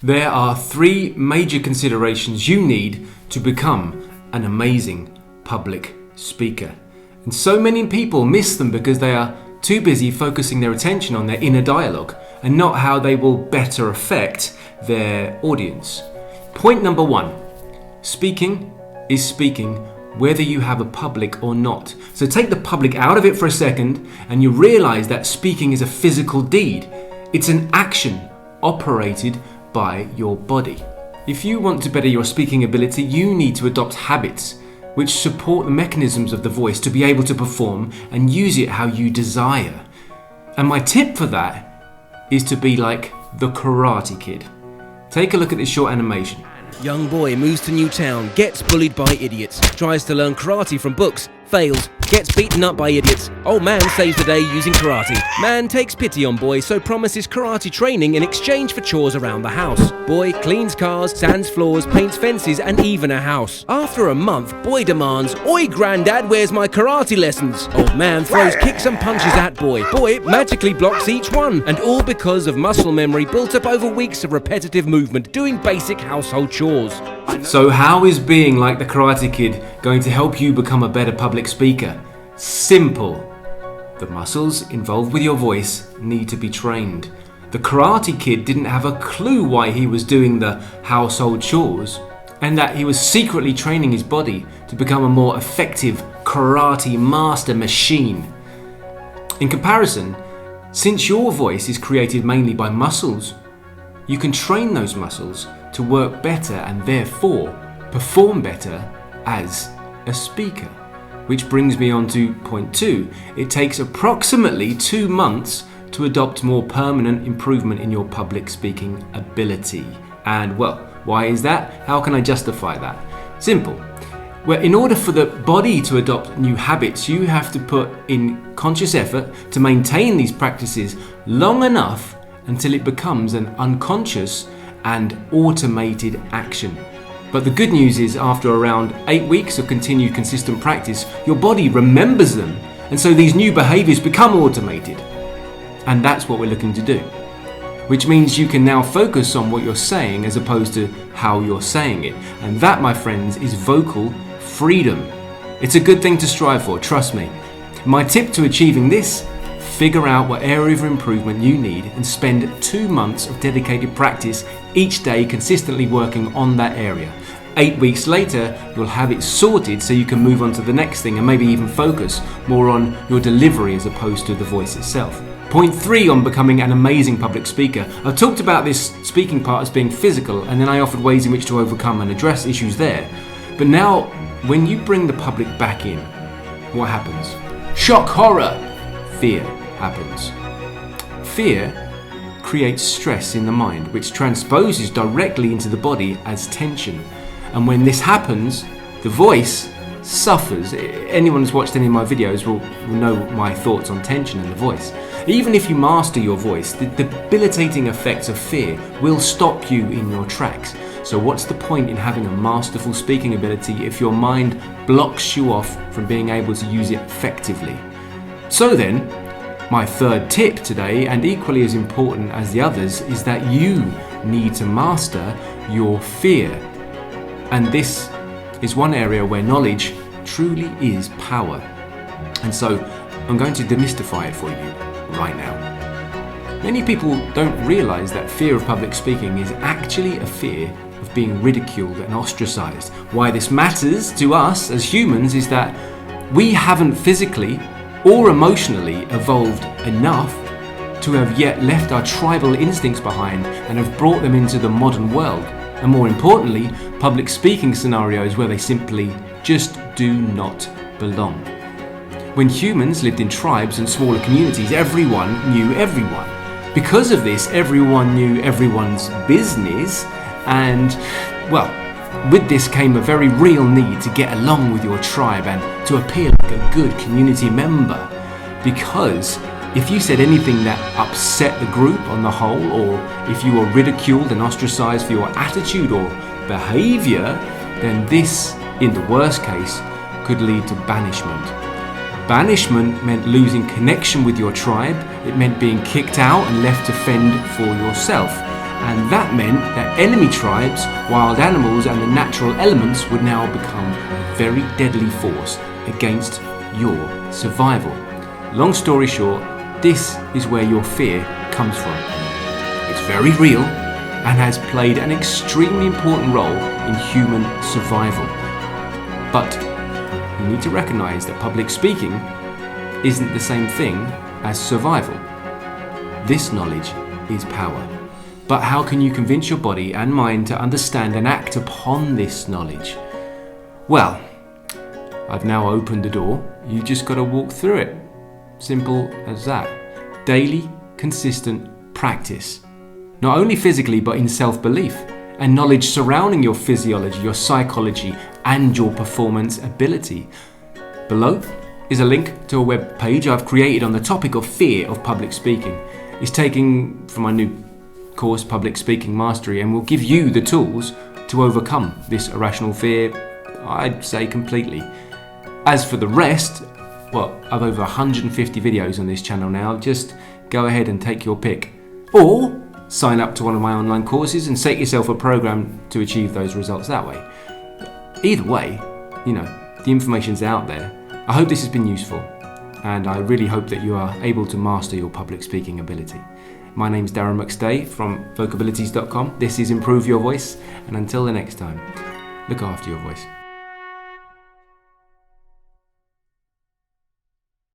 There are 3 major considerations you need to become an amazing public speaker. And so many people miss them because they are too busy focusing their attention on their inner dialogue and not how they will better affect their audience. Point number 1, speaking is speaking whether you have a public or not. So take the public out of it for a second and you realize that speaking is a physical deed. It's an action operated by your body. If you want to better your speaking ability, you need to adopt habits which support the mechanisms of the voice to be able to perform and use it how you desire. And my tip for that is to be like the Karate Kid. Take a look at this short animation. Young boy moves to new town, gets bullied by idiots, tries to learn karate from books, fails, gets beaten up by idiots. Old man saves the day using karate. Man takes pity on boy, so promises karate training in exchange for chores around the house. Boy cleans cars, sands floors, paints fences, and even a house. After a month, boy demands, "Oi granddad, where's my karate lessons?" Old man throws kicks and punches at boy. Boy magically blocks each one, and all because of muscle memory built up over weeks of repetitive movement doing basic household chores. So how is being like the Karate Kid going to help you become a better public speaker? Simple. The muscles involved with your voice need to be trained. The Karate Kid didn't have a clue why he was doing the household chores, and that he was secretly training his body to become a more effective karate master machine. In comparison, since your voice is created mainly by muscles, you can train those muscles to work better and therefore perform better as a speaker. Which brings me on to point 2. It takes approximately 2 months to adopt more permanent improvement in your public speaking ability. And well, why is that? How can I justify that? Simple. Well, in order for the body to adopt new habits, you have to put in conscious effort to maintain these practices long enough until it becomes an unconscious and automated action. But the good news is after around 8 weeks of continued consistent practice, your body remembers them, and so these new behaviors become automated. And that's what we're looking to do. Which means you can now focus on what you're saying as opposed to how you're saying it. And that, my friends, is vocal freedom. It's a good thing to strive for, trust me. My tip to achieving this: figure out what area of improvement you need and spend 2 months of dedicated practice each day consistently working on that area. 8 weeks later, you'll have it sorted so you can move on to the next thing and maybe even focus more on your delivery as opposed to the voice itself. Point 3 on becoming an amazing public speaker. I've talked about this speaking part as being physical, and then I offered ways in which to overcome and address issues there. But now, when you bring the public back in, what happens? Shock, horror, fear happens. Fear creates stress in the mind, which transposes directly into the body as tension. And when this happens, the voice suffers. Anyone who's watched any of my videos will know my thoughts on tension in the voice. Even if you master your voice, the debilitating effects of fear will stop you in your tracks. So what's the point in having a masterful speaking ability if your mind blocks you off from being able to use it effectively? So then, my third tip today, and equally as important as the others, is that you need to master your fear. And this is one area where knowledge truly is power. And so I'm going to demystify it for you right now. Many people don't realize that fear of public speaking is actually a fear of being ridiculed and ostracized. Why this matters to us as humans is that we haven't physically or emotionally evolved enough to have yet left our tribal instincts behind and have brought them into the modern world. And more importantly, public speaking scenarios where they simply just do not belong. When humans lived in tribes and smaller communities, everyone knew everyone. Because of this, everyone knew everyone's business, and, well, with this came a very real need to get along with your tribe and to appear like a good community member. Because if you said anything that upset the group on the whole, or if you were ridiculed and ostracized for your attitude or behavior, then this, in the worst case, could lead to banishment. Banishment meant losing connection with your tribe. It meant being kicked out and left to fend for yourself. And that meant that enemy tribes, wild animals and the natural elements would now become a very deadly force against your survival. Long story short, this is where your fear comes from. It's very real and has played an extremely important role in human survival. But you need to recognize that public speaking isn't the same thing as survival. This knowledge is power. But how can you convince your body and mind to understand and act upon this knowledge? Well, I've now opened the door. You just got to walk through it. Simple as that. Daily, consistent practice. Not only physically, but in self-belief and knowledge surrounding your physiology, your psychology, and your performance ability. Below is a link to a web page I've created on the topic of fear of public speaking. It's taken from my new course, Public Speaking Mastery, and will give you the tools to overcome this irrational fear, I'd say completely. As for the rest, I've over 150 videos on this channel now. Just go ahead and take your pick. Or sign up to one of my online courses and set yourself a program to achieve those results that way. Either way, the information's out there. I hope this has been useful, and I really hope that you are able to master your public speaking ability. My name's Darren McStay from vocabilities.com. This is Improve Your Voice, and until the next time, look after your voice.